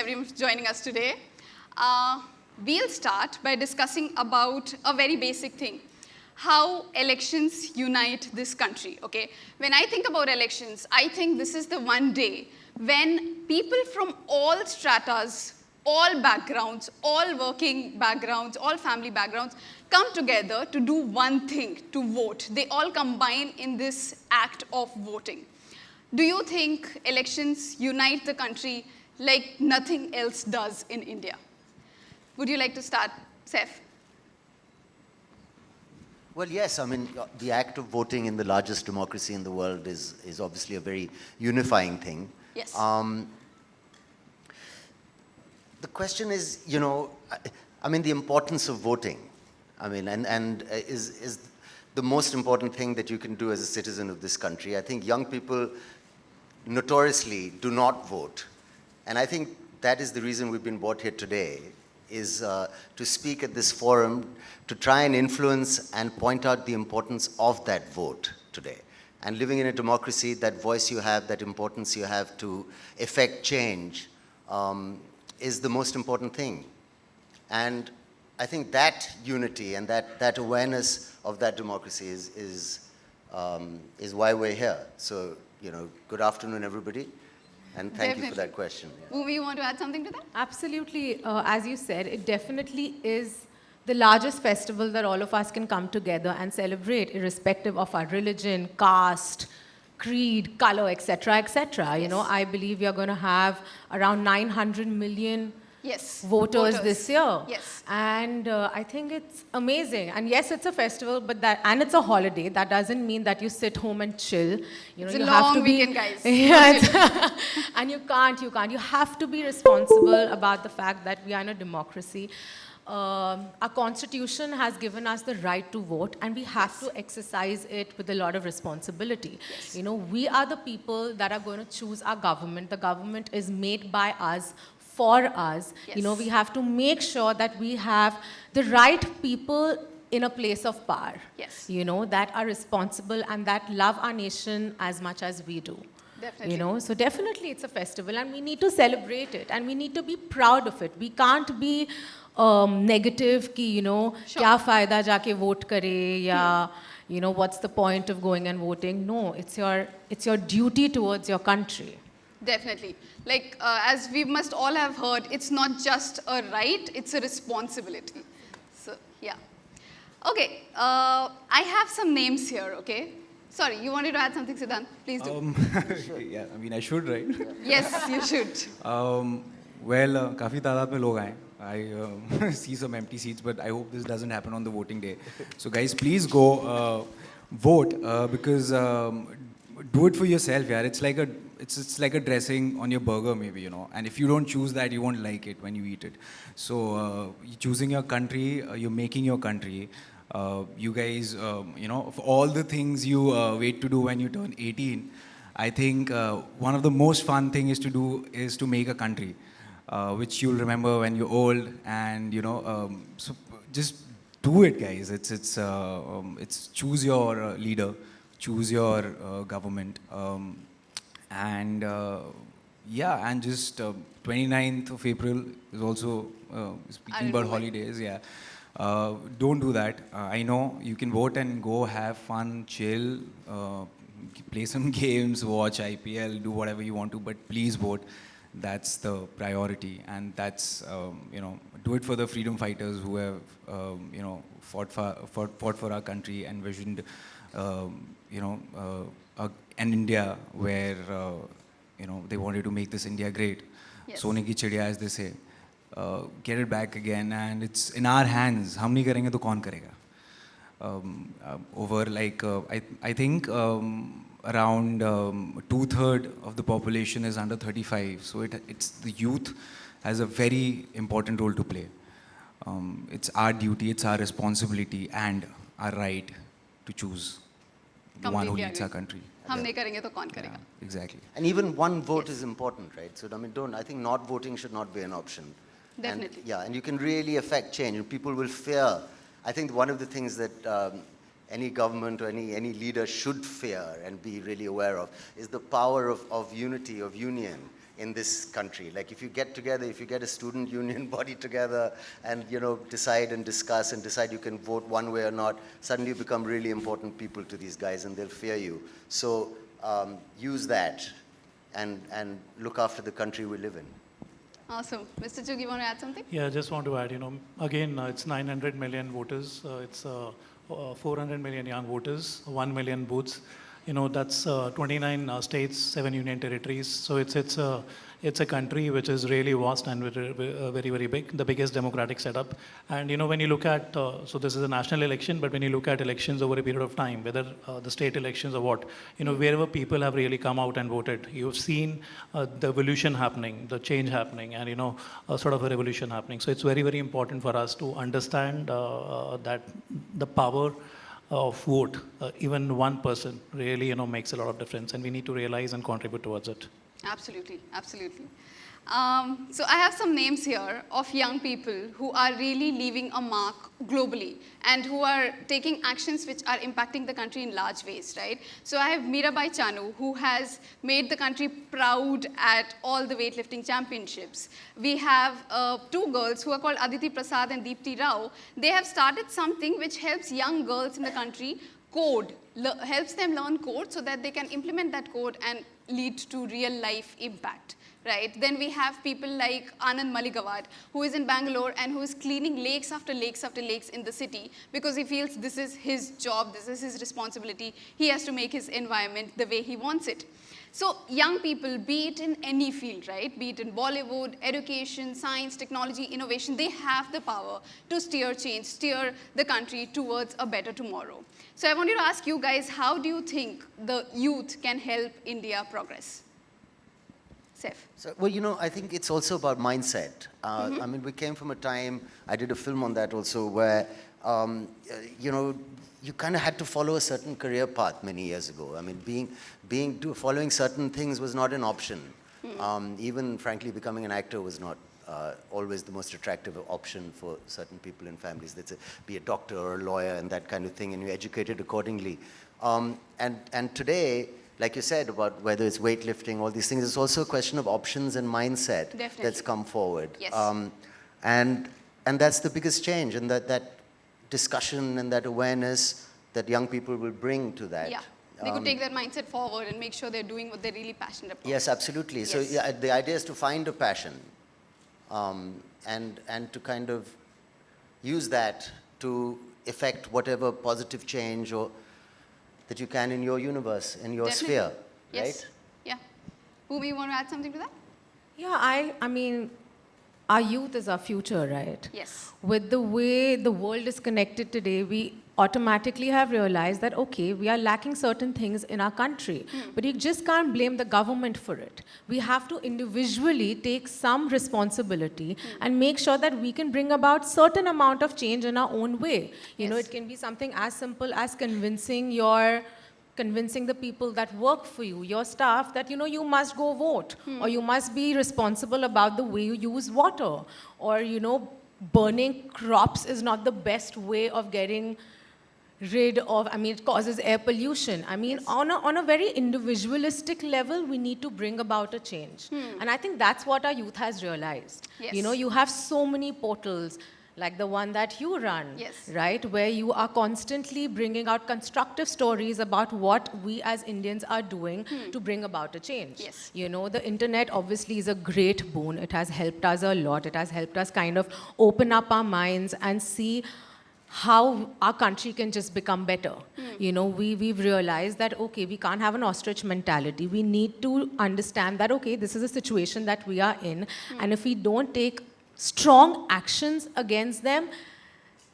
everyone for joining us today. We'll start by discussing about a very basic thing. How elections unite this country, okay? When I think about elections, I think this is the one day when people from all stratas, all backgrounds, all working backgrounds, all family backgrounds come together to do one thing, to vote. They all combine in this act of voting. Do you think elections unite the country like nothing else does in India? Would you like to start, Saif? Well, yes. I mean, the act of voting in the largest democracy in the world is obviously a very unifying thing. Yes. The question is, you know, I mean, the importance of voting. I mean, and is the most important thing that you can do as a citizen of this country. I think young people notoriously do not vote. And I think that is the reason we've been brought here today, is to speak at this forum, to try and influence and point out the importance of that vote today. And living in a democracy, that voice you have, that importance you have to effect change is the most important thing. And I think that unity and that awareness of that democracy is why we're here. So, you know, good afternoon, everybody. And thank you for that question. Yeah. Bhumi, you want to add something to that? Absolutely. As you said, it definitely is the largest festival that all of us can come together and celebrate, irrespective of our religion, caste, creed, color, etc., etc. You know, I believe we are going to have around 900 million voters this year. Yes. And I think it's amazing. And yes, it's a festival, but and it's a holiday. That doesn't mean that you sit home and chill. You know, it's you a have long to be, weekend, guys. Yeah, and you can't. You have to be responsible about the fact that we are in a democracy. Our constitution has given us the right to vote, and we have to exercise it with a lot of responsibility. Yes. You know, we are the people that are going to choose our government. The government is made by us, for us. Yes. You know, we have to make sure that we have the right people in a place of power. Yes. You know, that are responsible and that love our nation as much as we do. Definitely. You know, so definitely it's a festival, and we need to celebrate it, and we need to be proud of it. We can't be negative ki, you know, kya fayda jaake vote kare, ya, you know, what's the point of going and voting? No, it's your duty towards your country. Definitely. Like, as we must all have heard, it's not just a right, it's a responsibility. So, yeah. Okay, I have some names here, okay? Sorry, you wanted to add something, Siddhant? Please do. Yeah, I mean, I should, right? Yes, you should. Well, काफ़ी तादाद में लोग आए. I see some empty seats, but I hope this doesn't happen on the voting day. So guys, please go vote because do it for yourself, yeah. It's like a dressing on your burger, maybe, you know. And if you don't choose that, you won't like it when you eat it. So you're choosing your country, you're making your country. You guys, you know, of all the things you wait to do when you turn 18, I think one of the most fun thing is to make a country. Which you'll remember when you're old, and you know, so just do it, guys. It's choose your leader, choose your government, and yeah, and just 29th of April is also speaking about holidays. Yeah, don't do that. I know you can vote and go have fun, chill, play some games, watch IPL, do whatever you want to, but please vote. That's the priority, and that's, you know, do it for the freedom fighters who have, you know, fought for our country and envisioned, you know, an India where, you know, they wanted to make this India great. Yes. Sone ki chidiya, as they say. Get it back again, and it's in our hands. Hum nahi karenge to kaun karega? Over like, I think, around 2/3 of the population is under 35. So it's the youth has a very important role to play. It's our duty, it's our responsibility, and our right to choose the one who leads our country. Hum nahi karenge to kaun karega? Exactly. And even one vote is important, right? So I mean, I think not voting should not be an option. Definitely. And, yeah, and you can really affect change. And people will fear. I think one of the things that any government or any leader should fear and be really aware of is the power of unity, of union. in this country. Like if you get together, if you get a student union body together and, decide and discuss and decide you can vote one way or not, suddenly you become really important people to these guys and they'll fear you. So use that and look after the country we live in. Awesome. Mr. Chugh, you want to add something? Yeah, I just want to add, again, it's 900 million voters, it's 400 million young voters, 1 million booths. That's 29 states, 7 union territories. So it's a country which is really vast and very, very big, the biggest democratic setup. And when you look at, so this is a national election, but when you look at elections over a period of time, whether the state elections or what, wherever people have really come out and voted, you've seen the evolution happening, the change happening, and a sort of a revolution happening. So it's very, very important for us to understand that the power of vote, even one person, really makes a lot of difference, and we need to realize and contribute towards it. Absolutely, absolutely. So I have some names here of young people who are really leaving a mark globally and who are taking actions which are impacting the country in large ways, right? So I have Mirabai Chanu, who has made the country proud at all the weightlifting championships. We have 2 girls who are called Aditi Prasad and Deepti Rao. They have started something which helps young girls in the country code, helps them learn code so that they can implement that code and lead to real life impact. Right? Then we have people like Anand Maligawad, who is in Bangalore and who is cleaning lakes after lakes after lakes in the city because he feels this is his job, this is his responsibility. He has to make his environment the way he wants it. So young people, be it in any field, right? Be it in Bollywood, education, science, technology, innovation, they have the power to steer change, steer the country towards a better tomorrow. So I want to ask you guys, how do you think the youth can help India progress? Saif. So, well, I think it's also about mindset. I mean, we came from a time, I did a film on that also, where, you kind of had to follow a certain career path many years ago. I mean, following certain things was not an option. Even, frankly, becoming an actor was not always the most attractive option for certain people in families. Let's say, be a doctor or a lawyer and that kind of thing, and you're educated accordingly. And today, like you said, about whether it's weightlifting, all these things, it's also a question of options and mindset that's come forward. Yes. And that's the biggest change, and that discussion and that awareness that young people will bring to that. Yeah, they could take that mindset forward and make sure they're doing what they're really passionate about. Yes, absolutely. Yes. So yeah, the idea is to find a passion and to kind of use that to effect whatever positive change or that you can in your universe, in your sphere, Yes. right? Yeah. Bhumi, you want to add something to that? Yeah, I mean, our youth is our future, right? Yes. With the way the world is connected today, we automatically have realized that, okay, we are lacking certain things in our country, but you just can't blame the government for it. We have to individually take some responsibility and make sure that we can bring about certain amount of change in our own way. You know, it can be something as simple as convincing the people that work for you, your staff, that, you must go vote, or you must be responsible about the way you use water, or, burning crops is not the best way of getting rid of, it causes air pollution. On a very individualistic level, we need to bring about a change. And I think that's what our youth has realized. Yes. You have so many portals, like the one that you run, Yes. right? Where you are constantly bringing out constructive stories about what we as Indians are doing to bring about a change. Yes. The internet obviously is a great boon. It has helped us a lot. It has helped us kind of open up our minds and see how our country can just become better. We've realized that, okay, we can't have an ostrich mentality. We need to understand that, okay, this is a situation that we are in, and if we don't take strong actions against them,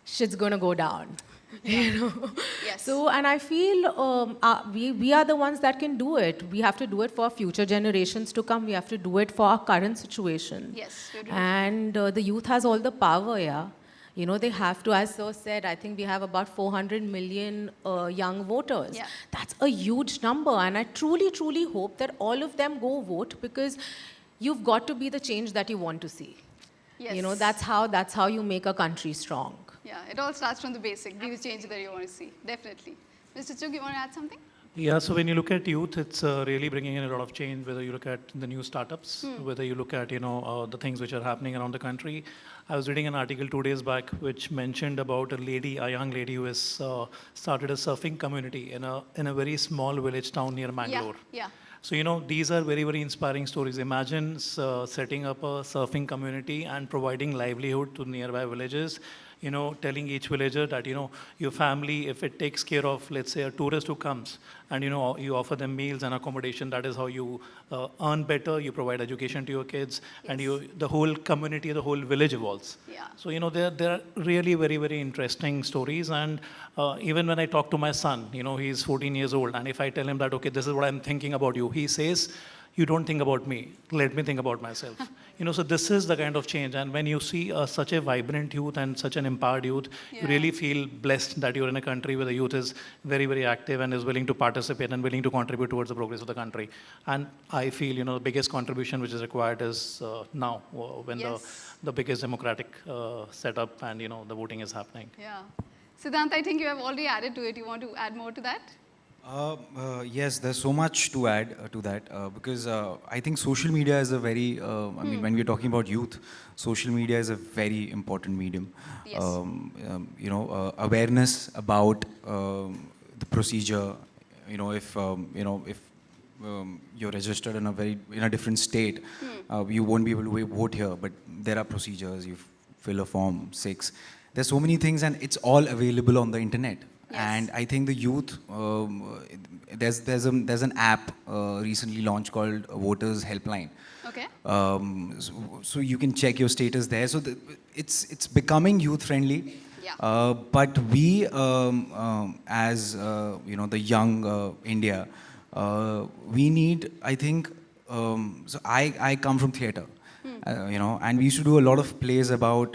shit's gonna go down. Yes. So, and I feel we are the ones that can do it. We have to do it for future generations to come. We have to do it for our current situation. Yes, we do. And the youth has all the power, yeah. They have to, as Sir said, I think we have about 400 million young voters. Yeah. That's a huge number, and I truly, truly hope that all of them go vote, because you've got to be the change that you want to see. Yes. That's how you make a country strong. Yeah, it all starts from the basic. Be the change that you want to see. Definitely. Mr. Chugh, you want to add something? Yeah, so when you look at youth, it's really bringing in a lot of change, whether you look at the new startups, whether you look at, the things which are happening around the country. I was reading an article 2 days back which mentioned about a young lady who has started a surfing community in a very small village town near Mangalore. Yeah. So, these are very, very inspiring stories. Imagine setting up a surfing community and providing livelihood to nearby villages, telling each villager that, your family, if it takes care of, let's say, a tourist who comes and, you offer them meals and accommodation, that is how you earn better, you provide education to your kids, and the whole community, the whole village evolves. Yeah. So, there are really very, very interesting stories. And even when I talk to my son, he's 14 years old, and if I tell him that, okay, this is what I'm thinking about you, he says, you don't think about me, let me think about myself. So this is the kind of change. And when you see such a vibrant youth and such an empowered youth, you really feel blessed that you're in a country where the youth is very, very active and is willing to participate and willing to contribute towards the progress of the country. And I feel, the biggest contribution which is required is now, when the biggest democratic setup and, the voting is happening. Yeah. Siddhant, I think you have already added to it. You want to add more to that? Yes, there's so much to add to that because I think social media is a very, I mean, when we're talking about youth, social media is a very important medium. Yes. Awareness about the procedure, if you're registered in a different state, you won't be able to vote here, but there are procedures, you fill a form 6. There's so many things and it's all available on the internet. Yes. And I think the youth, there's an app recently launched called Voters Helpline. Okay. So you can check your status there. So it's becoming youth friendly. Yeah. But we, as the young India, we need, I think. So I come from theatre. And we used to do a lot of plays about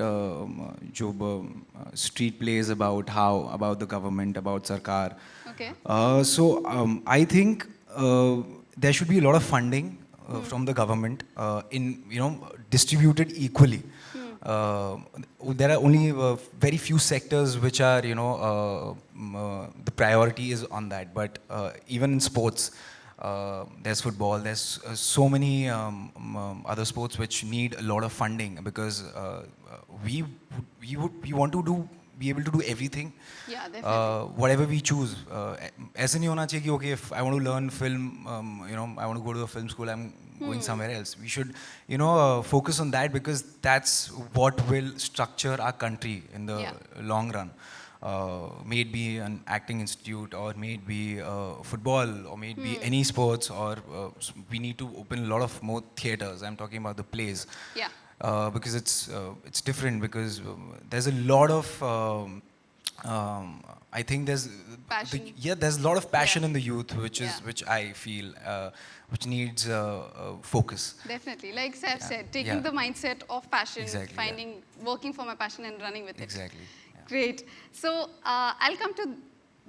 street plays about the government, about Sarkar. Okay. I think there should be a lot of funding from the government distributed equally. There are only very few sectors which are the priority is on that, but even in sports. There's football, there's so many other sports which need a lot of funding because we want to be able to do everything. Yeah, definitely. Whatever we choose. ऐसे नहीं होना चाहिए कि okay, if I want to learn film, I want to go to a film school, I'm going somewhere else. We should, focus on that because that's what will structure our country in the long run. May it be an acting institute or may it be football or may it be any sports or we need to open a lot of more theatres. I'm talking about the plays. Yeah. Because it's different because there's a lot of I think there's passion. There's a lot of passion in the youth which I feel which needs focus. Definitely, like Saif said, taking the mindset of passion, Exactly, working for my passion and running with it. Exactly. Great. So I'll come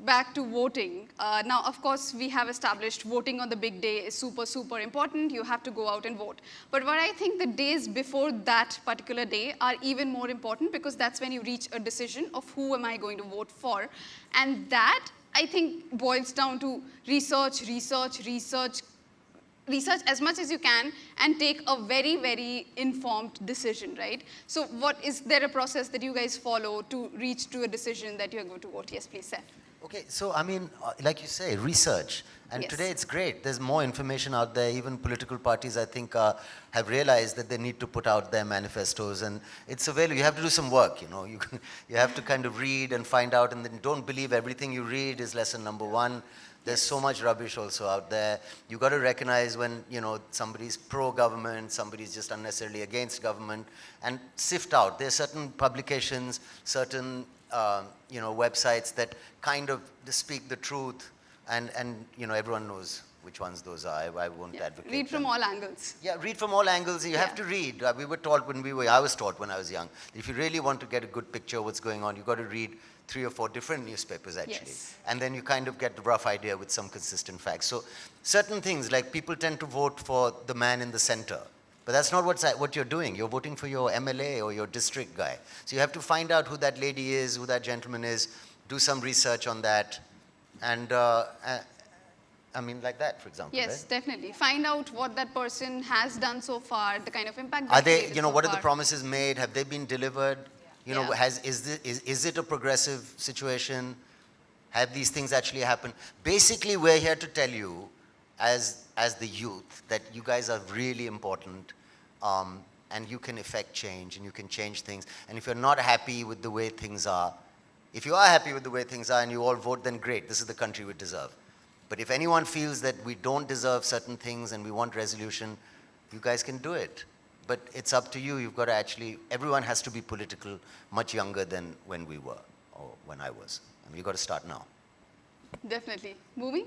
back to voting. Now, of course, we have established voting on the big day is super, super important. You have to go out and vote. But what I think the days before that particular day are even more important because that's when you reach a decision of who am I going to vote for. And that, I think, boils down to research as much as you can and take a very, very informed decision, right? So is there a process that you guys follow to reach to a decision that you're going to vote? Yes, please, Seth. Okay, so I mean, like you say, research. And today it's great. There's more information out there. Even political parties, I think, have realized that they need to put out their manifestos. And it's available. You have to do some work, You have to kind of read and find out. And then don't believe everything you read is lesson number 1. There's so much rubbish also out there. You got to recognize when, somebody's pro-government, somebody's just unnecessarily against government, and sift out. There are certain publications, certain, websites that kind of speak the truth, and everyone knows which ones those are. I won't advocate Read from all angles. Yeah, read from all angles. You have to read. I was taught when I was young. If you really want to get a good picture of what's going on, you've got to read 3 or 4 different newspapers actually. Yes. And then you kind of get the rough idea with some consistent facts. So certain things, like people tend to vote for the man in the center. But that's not what you're doing. You're voting for your MLA or your district guy. So you have to find out who that lady is, who that gentleman is, do some research on that. And I mean, like that, for example. Yes, Right? definitely. Find out what that person has done so far, the kind of impact Are they've they, created you know, so what are the far. promises made? Have they been delivered? You know, Yeah. is it a progressive situation? Have these things actually happened? Basically, we're here to tell you, as the youth, that you guys are really important, and you can effect change, and you can change things. And if you're not happy with the way things are, if you are happy with the way things are and you all vote, then great, this is the country we deserve. But if anyone feels that we don't deserve certain things and we want resolution, you guys can do it. But it's up to you. You've got to actually, everyone has to be political much younger than when we were, or when I was. I mean, you've got to start now. Definitely. Bhumi?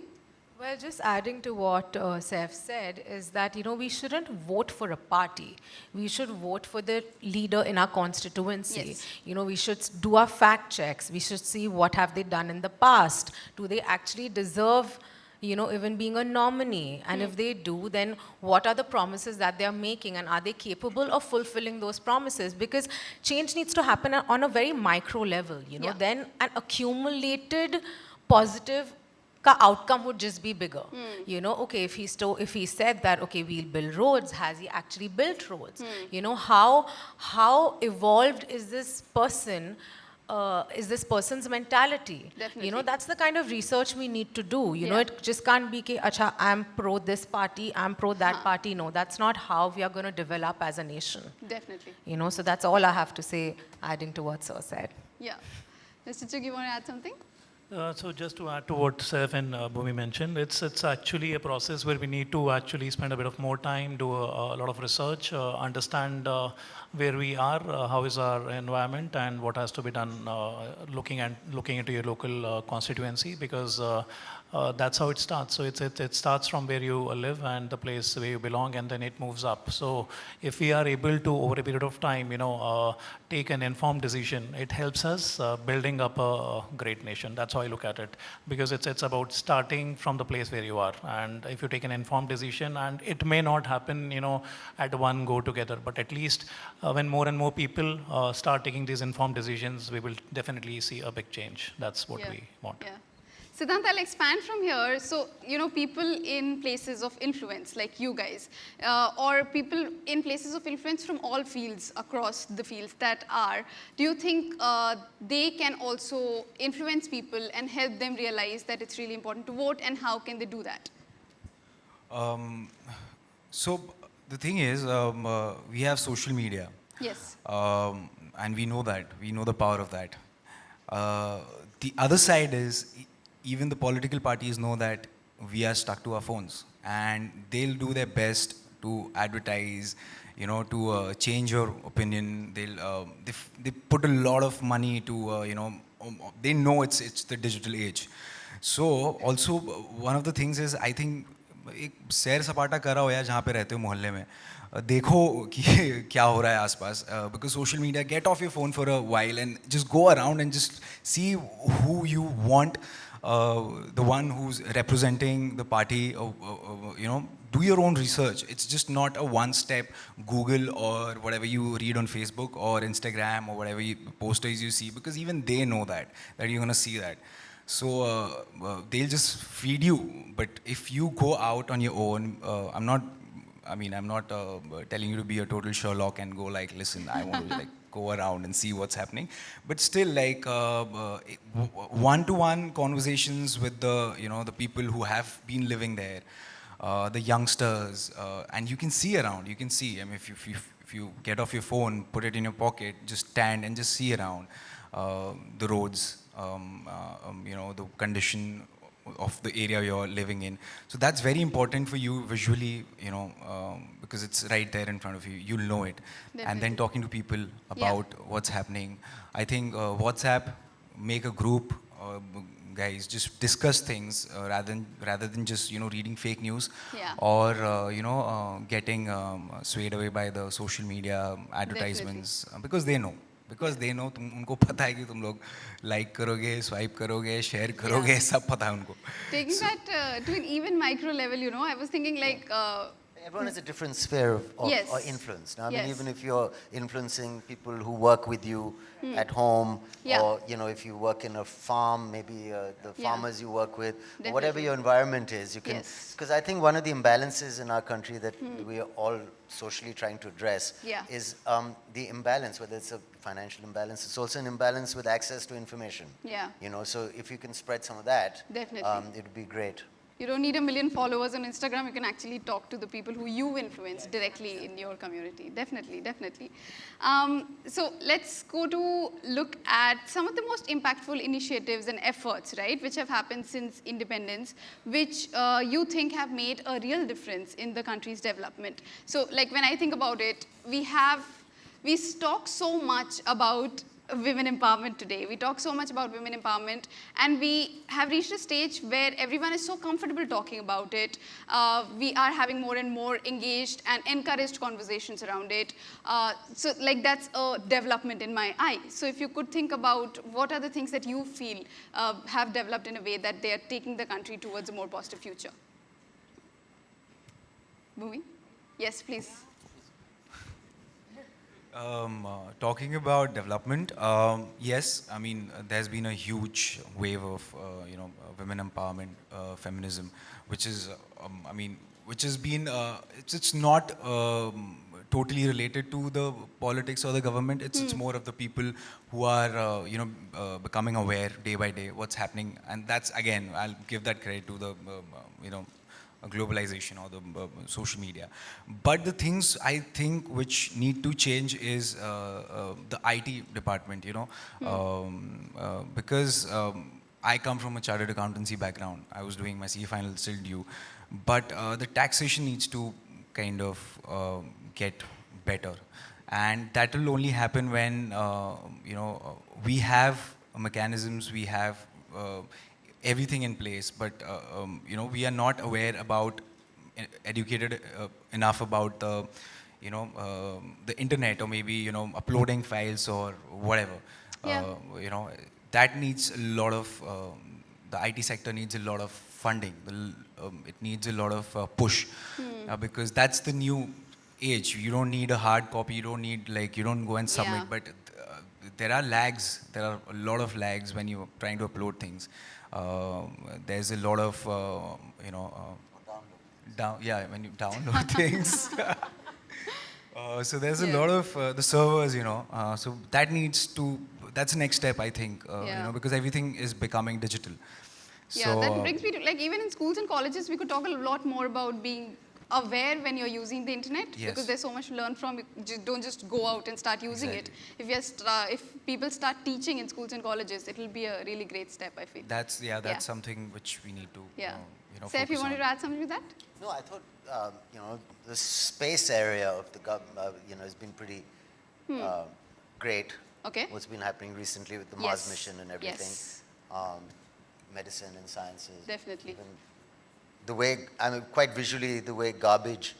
Well, just adding to what Saif said is that, we shouldn't vote for a party. We should vote for the leader in our constituency. Yes. We should do our fact checks. We should see what have they done in the past. Do they actually deserve, even being a nominee? And if they do, then what are the promises that they are making? And are they capable of fulfilling those promises? Because change needs to happen on a very micro level, Yeah. Then an accumulated positive outcome would just be bigger. Okay, if he said that, okay, we'll build roads, has he actually built roads? How evolved is this person? Is this person's mentality? Definitely. That's the kind of research we need to do. Yeah. It just can't be, acha, I'm pro this party, I'm pro that party. No, that's not how we are going to develop as a nation. Definitely. So that's all I have to say, adding to what Sir said. Yeah. Mr. Chugh, you want to add something? So just to add to what Saif and Bhumi mentioned, it's actually a process where we need to actually spend a bit of more time, do a lot of research, understand where we are, how is our environment, and what has to be done looking into your local constituency, because that's how it starts. So it starts from where you live and the place where you belong, and then it moves up. So if we are able to, over a period of time, take an informed decision, it helps us building up a great nation. That's how I look at it, because it's about starting from the place where you are. And if you take an informed decision, and it may not happen, at one go together, but at least when more and more people start taking these informed decisions, we will definitely see a big change. That's what we want. Yeah. Siddhant, I'll expand from here. So, people in places of influence, like you guys, or people in places of influence from all fields, across the fields that are, do you think they can also influence people and help them realize that it's really important to vote, and how can they do that? So the thing is, we have social media. Yes. And we know that. We know the power of that. The other side is, even the political parties know that we are stuck to our phones, and they'll do their best to advertise, to change your opinion. They put a lot of money to, they know it's the digital age. So also one of the things is, I think, एक सैर सपाटा करा हो यार जहाँ पे रहते हो मोहल्ले में, देखो कि क्या हो रहा है आसपास, because social media, get off your phone for a while and just go around and just see who you want, the one who's representing the party, do your own research. It's just not a one-step Google or whatever you read on Facebook or Instagram or whatever posters you see, because even they know that you're going to see that. So they'll just feed you. But if you go out on your own, I'm not telling you to be a total Sherlock and go like, listen, I want to go around and see what's happening. But still, one-to-one conversations with the people who have been living there, the youngsters, and you can see around. You can see. I mean, if you get off your phone, put it in your pocket, just stand and just see around the roads. The condition of the area you're living in. So that's very important for you visually, because it's right there in front of you. You'll know it. Definitely. And then talking to people about what's happening. I think WhatsApp, make a group, guys, just discuss things rather than just reading fake news or getting swayed away by the social media advertisements. Because they know. उनको पता है कि तुम लोग like करोगे, swipe करोगे, share करोगे, सब पता है उनको. Taking that to an even micro level, I was thinking Everyone has a different sphere of Yes. or influence. Now, I mean, Yes. even if you're influencing people who work with you at home, Yeah. or if you work in a farm, maybe the Yeah. farmers you work with, or whatever Definitely. your environment is, you can. Yes. Because I think one of the imbalances in our country that we are all socially trying to address Yeah. is the imbalance. Whether it's a financial imbalance, it's also an imbalance with access to information. Yeah. So if you can spread some of that, Definitely. it would be great. You don't need 1 million followers on Instagram. You can actually talk to the people who you influence directly in your community. Definitely, definitely. So let's go to look at some of the most impactful initiatives and efforts, right, which have happened since independence, which you think have made a real difference in the country's development. So like when I think about it, we talk so much about women empowerment today. We talk so much about women empowerment, and we have reached a stage where everyone is so comfortable talking about it. We are having more and more engaged and encouraged conversations around it. So like that's a development in my eye. So if you could think about what are the things that you feel have developed in a way that they are taking the country towards a more positive future. Bhumi? Yes, please. Talking about development, yes, I mean, there's been a huge wave of, women empowerment, feminism, which is, which has been, it's not totally related to the politics or the government. It's more of the people who are, becoming aware day by day what's happening. And that's, again, I'll give that credit to the, globalization or the social media. But the things I think which need to change is the IT department, because I come from a chartered accountancy background. I was doing my CA final still due. But the taxation needs to kind of get better. And that will only happen when, we have mechanisms, we have everything in place, but we are not aware about, educated enough about the, the internet, or maybe uploading files or whatever. Yeah. That needs a lot of, the IT sector needs a lot of funding. It needs a lot of push, because that's the new age. You don't need a hard copy. You don't need you don't go and submit, Yeah. but there are lags. There are a lot of lags when you're trying to upload things. There's a lot of, when you download things. So there's a Yeah. lot of the servers, so that needs to, that's the next step, I think, Yeah. because everything is becoming digital. Yeah, So, that brings me to, like, even in schools and colleges, we could talk a lot more about being aware when you're using the internet, Yes. because there's so much to learn from. You don't just go out and start using Exactly. it. If people start teaching in schools and colleges, it will be a really great step, I feel. that's Yeah. something which we need to, Yeah. Saif, focus you wanted on. to add something to that? No, I thought, the space area of the government, has been pretty great. Okay. What's been happening recently with the Yes. Mars mission and everything. Yes. Medicine and sciences. Definitely. Even the way, quite visually, the way garbage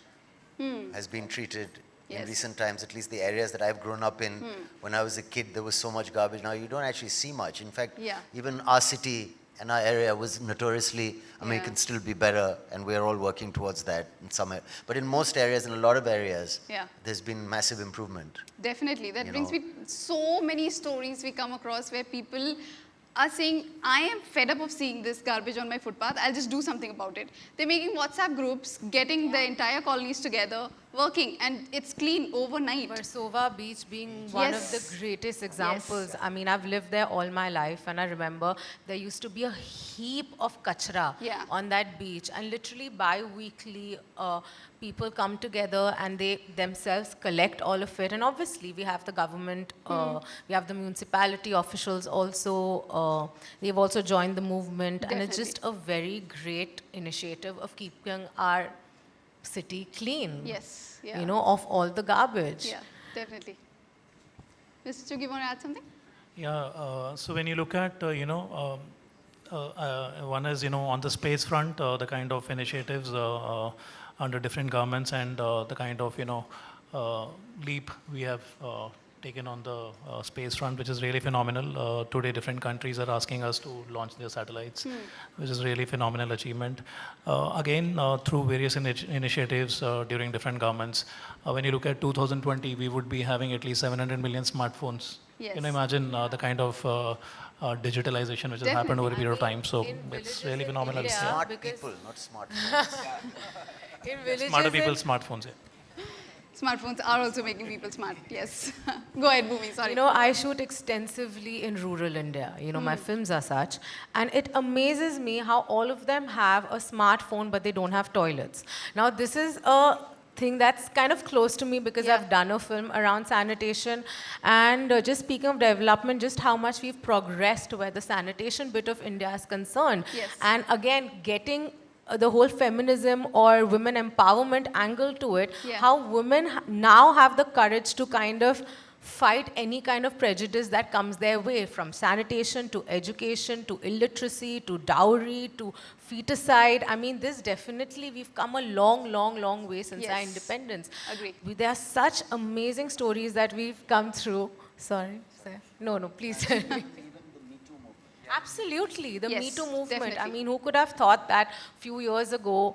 has been treated Yes. in recent times, at least the areas that I've grown up in. When I was a kid, there was so much garbage. Now you don't actually see much. In fact, Yeah. even our city and our area was notoriously, it Yeah. can still be better, and we're all working towards that in some area. But in most areas, in a lot of areas, Yeah. there's been massive improvement. Definitely. That You brings know. me so many stories we come across where people are saying, I am fed up of seeing this garbage on my footpath. I'll just do something about it. They're making WhatsApp groups, getting the entire colonies together, working, and it's clean overnight. Versova Beach being one of Yes. the greatest examples. I mean, I've lived there all my life, and I remember there used to be a heap of kachra Yeah. on that beach, and literally bi-weekly people come together and they themselves collect all of it. And obviously, we have the government, we have the municipality officials also. They've also joined the movement, and it's just a very great initiative of keeping our city clean. Yes. Yeah. Of all the garbage. Yeah, definitely. Mr. Chugh, you want to add something? Yeah, so when you look at, one is, on the space front, the kind of initiatives under different governments and the kind of, leap we have taken on the space front, which is really phenomenal. Today, different countries are asking us to launch their satellites, which is really phenomenal achievement. Again, through various initiatives during different governments, when you look at 2020, we would be having at least 700 million smartphones. Yes. Can you imagine the kind of digitalization which has happened over a period of time? So in it's villages really in phenomenal. India- Smart because- people, not smartphones. In villages Smarter in- people, smartphones. Yeah. Smartphones are also making people smart. Yes. Go ahead, Bhumi. Sorry. You know, I shoot extensively in rural India. You know, my films are such. And it amazes me how all of them have a smartphone, but they don't have toilets. Now, this is a thing that's kind of close to me because Yeah. I've done a film around sanitation. And just speaking of development, just how much we've progressed where the sanitation bit of India is concerned. Yes. And again, getting the whole feminism or women empowerment angle to it, Yeah. how women now have the courage to kind of fight any kind of prejudice that comes their way, from sanitation to education to illiteracy to dowry to feticide. I mean, this definitely, we've come a long, long, long way since our Yes. independence. Agree. There are such amazing stories that we've come through. Sorry, Saif. No, please tell me. Absolutely, the Yes, Me Too movement. I definitely. mean, who could have thought that few years ago,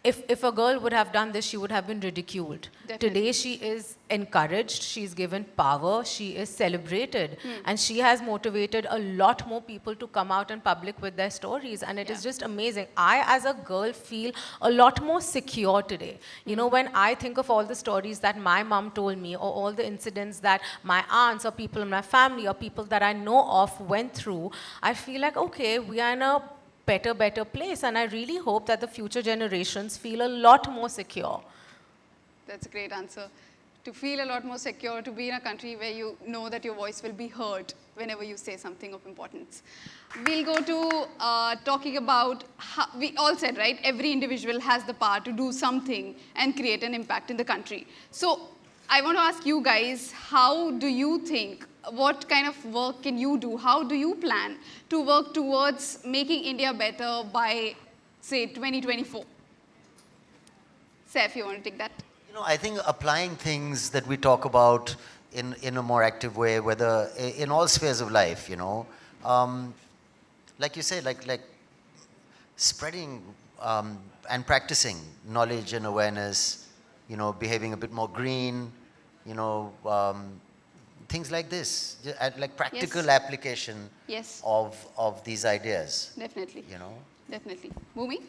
if a girl would have done this, she would have been ridiculed. Definitely. Today, she is encouraged, she's given power, she is celebrated, Hmm. and she has motivated a lot more people to come out in public with their stories, and it is Yeah. just amazing. I, as a girl, feel a lot more secure today. You know, when I think of all the stories that my mom told me, or all the incidents that my aunts or people in my family or people that I know of went through, I feel like, okay, we are in a better place, and I really hope that the future generations feel a lot more secure. That's a great answer. To feel a lot more secure, to be in a country where you know that your voice will be heard whenever you say something of importance. We'll go to talking about, how, we all said, right, every individual has the power to do something and create an impact in the country. So I want to ask you guys, how do you think, what kind of work can you do? How do you plan to work towards making India better by, say, 2024? Saif, you want to take that? You know, I think applying things that we talk about in a more active way, whether in all spheres of life, you know, like you say, like spreading and practicing knowledge and awareness, you know, behaving a bit more green, you know, things like this, like practical Yes. application Yes. of these ideas, Definitely. you know. Definitely. Bhumi?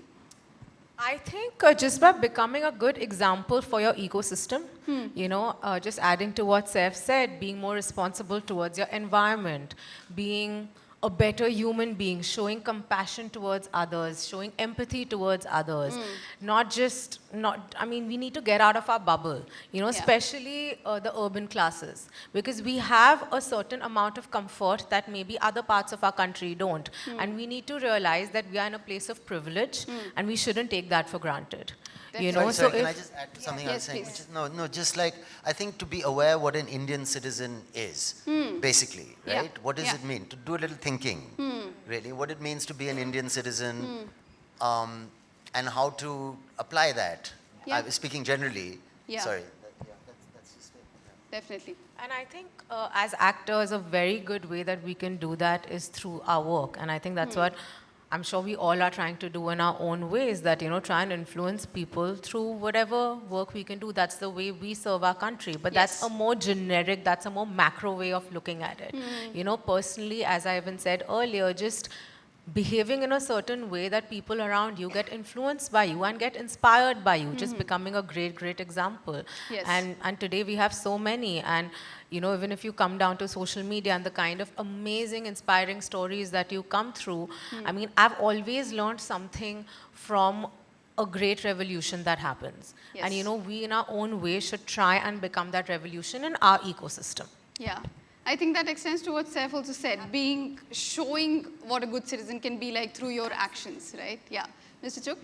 I think just by becoming a good example for your ecosystem, you know, just adding to what Saif said, being more responsible towards your environment, being a better human being, showing compassion towards others, showing empathy towards others, I mean, we need to get out of our bubble, you know, Yeah. especially the urban classes, because we have a certain amount of comfort that maybe other parts of our country don't. And we need to realize that we are in a place of privilege and we shouldn't take that for granted. You know, Sorry, so can I if, just add to something I was Yes, saying? please. Which is, no, just like, I think to be aware what an Indian citizen is, basically, Yeah. right? What does Yeah. it mean? To do a little thinking, really, what it means to be an Indian citizen, and how to apply that. Yeah. Speaking generally, Yeah. sorry. That's just it. Yeah. Definitely. and I think as actors, a very good way that we can do that is through our work. And I think that's what I'm sure we all are trying to do in our own ways, that, you know, try and influence people through whatever work we can do. That's the way we serve our country. But that's Yes. a more generic, that's a more macro way of looking at it. You know, personally, as I even said earlier, just behaving in a certain way that people around you get influenced by you and get inspired by you, just becoming a great example. Yes. And today we have so many, and you know, even if you come down to social media and the kind of amazing, inspiring stories that you come through, I mean, I've always learned something from a great revolution that happens. And you Yes. know, we in our own way should try and become that revolution in our ecosystem. Yeah. I think that extends to what Saif also said, showing what a good citizen can be like through your actions, right? Yeah. Mr. Chuk?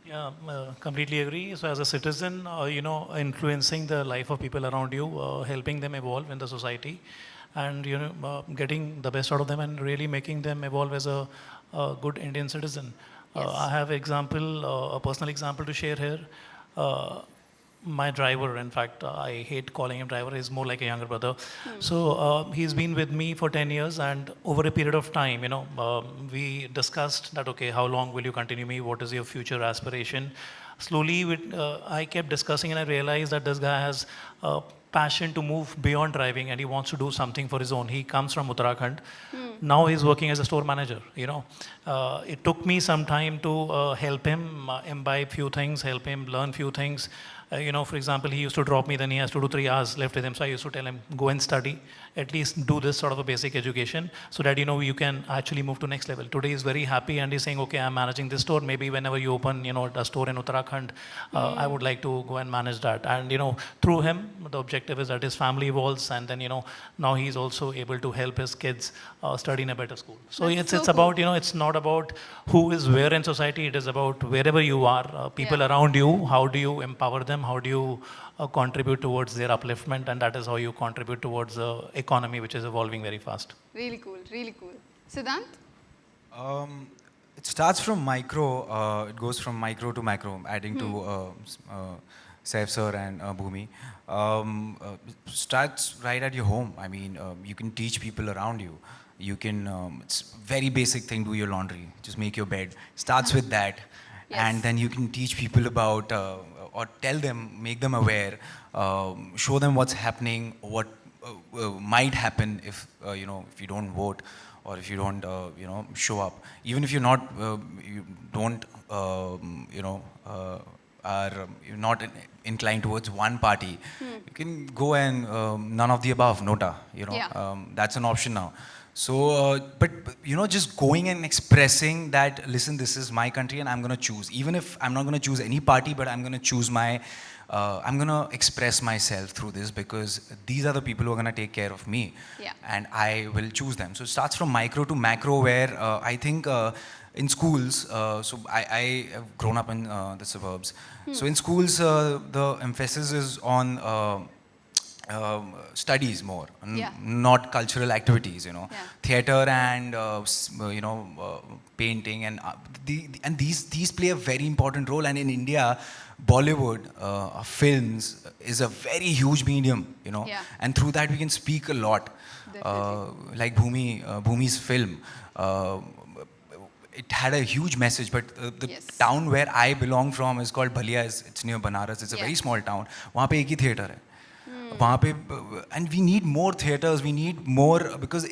Yeah, completely agree. So as a citizen, you know, influencing the life of people around you, helping them evolve in the society, and, you know, getting the best out of them and really making them evolve as a good Indian citizen. Yes. I have a personal example to share here. my driver. In fact, I hate calling him driver. He's more like a younger brother. So he's been with me for 10 years, and over a period of time, we discussed that, okay, how long will you continue me? What is your future aspiration? Slowly, I kept discussing, and I realized that this guy has passion to move beyond driving, and he wants to do something for his own. He comes from Uttarakhand. Now he's working as a store manager. It took me some time to help him imbibe few things, help him learn few things. For example, he used to drop me, then he has 2 to 3 hours left with him. So I used to tell him, go and study, at least do this sort of a basic education so that, you can actually move to next level. Today he's very happy and he's saying, okay, I'm managing this store. Maybe whenever you open, a store in Uttarakhand, I would like to go and manage that. And, through him, the objective is that his family evolves, and then, now he's also able to help his kids study in a better school. So That's it's so about, cool. it's not about who is where in society. It is about wherever you are, people around you, how do you empower them? How do you contribute towards their upliftment? And that is how you contribute towards the economy, which is evolving very fast. Really cool, really cool. Siddhant? It starts from micro, it goes from micro to macro, adding to Saif sir and Bhumi. Starts right at your home. I mean, you can teach people around you. You can, it's very basic thing, do your laundry, just make your bed. Starts with that. Yes. And then you can teach people about, or tell them, make them aware, show them what's happening, what might happen if, if you don't vote, or if you don't, show up. Even if you're not, you don't, are you're not inclined towards one party, you can go and none of the above, nota, that's an option now. So, but just going and expressing that, listen, this is my country and I'm going to choose. Even if I'm not going to choose any party, but I'm going to choose my, I'm going to express myself through this because these are the people who are going to take care of me. Yeah. And I will choose them. So it starts from micro to macro where I think in schools, so I have grown up in the suburbs. So in schools, the emphasis is on studies more, not cultural activities, theater and painting and these play a very important role. And in India, Bollywood films is a very huge medium, and through that we can speak a lot. Like Bhumi's film. It had a huge message, but the town where I belong from is called Bhalia. It's near Banaras. It's a very small town. वहाँ पे एक ही theater है. And we need more theaters. We need more because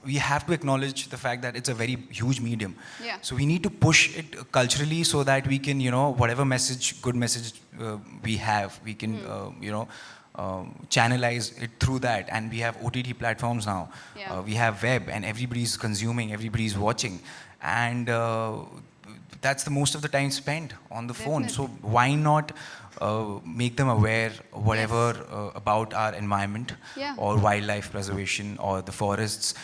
we have to acknowledge the fact that it's a very huge medium. Yeah. So we need to push it culturally so that we can, whatever message, good message we have, we can, channelize it through that. And we have OTT platforms now. Yeah. We have web, and everybody's consuming, everybody's watching, and that's the most of the time spent on the phone. So why not make them aware whatever about our environment or wildlife preservation or the forests.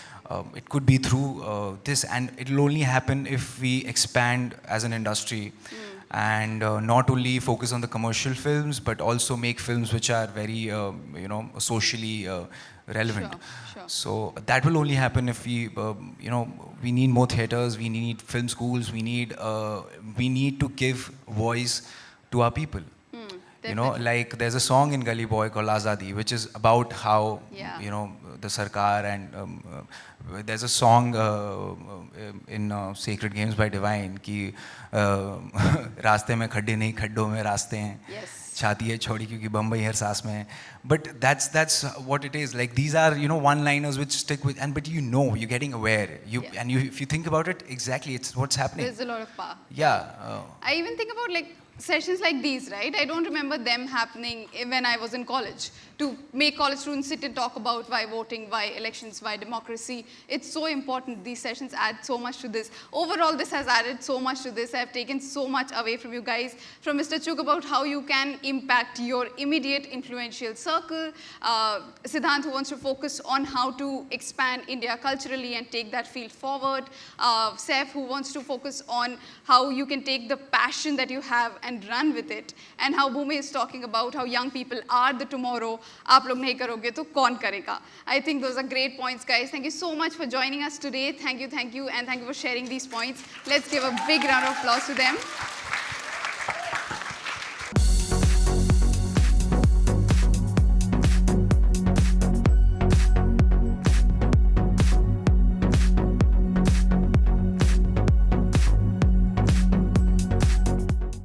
It could be through this, and it will only happen if we expand as an industry and not only focus on the commercial films but also make films which are very socially relevant. Sure. So that will only happen if we we need more theaters, we need film schools, we need to give voice to our people. Like there's a song in Gully Boy called Azadi, which is about how, the Sarkar, and there's a song in Sacred Games by Divine, ki रास्ते में खड्डे नहीं खड्डों में रास्ते हैं, छाती है छोड़ी क्योंकि बम्बई हर सांस में है. But that's what it is. Like these are, one-liners which stick with, but you're getting aware. And if you think about it, exactly, it's what's happening. There's a lot of power. Yeah. I even think about sessions like these, right? I don't remember them happening when I was in college. To make college students sit and talk about why voting, why elections, why democracy. It's so important. These sessions add so much to this. Overall, this has added so much to this. I've taken so much away from you guys. From Mr. Chug about how you can impact your immediate influential circle. Siddhant, who wants to focus on how to expand India culturally and take that field forward. Saif, who wants to focus on how you can take the passion that you have and run with it. And how Bhumi is talking about how young people are the tomorrow. आप लोग नहीं करोगे तो कौन करेगा? I think those are great points, guys. Thank you so much for joining us today. Thank you, and thank you for sharing these points. Let's give a big round of applause to them.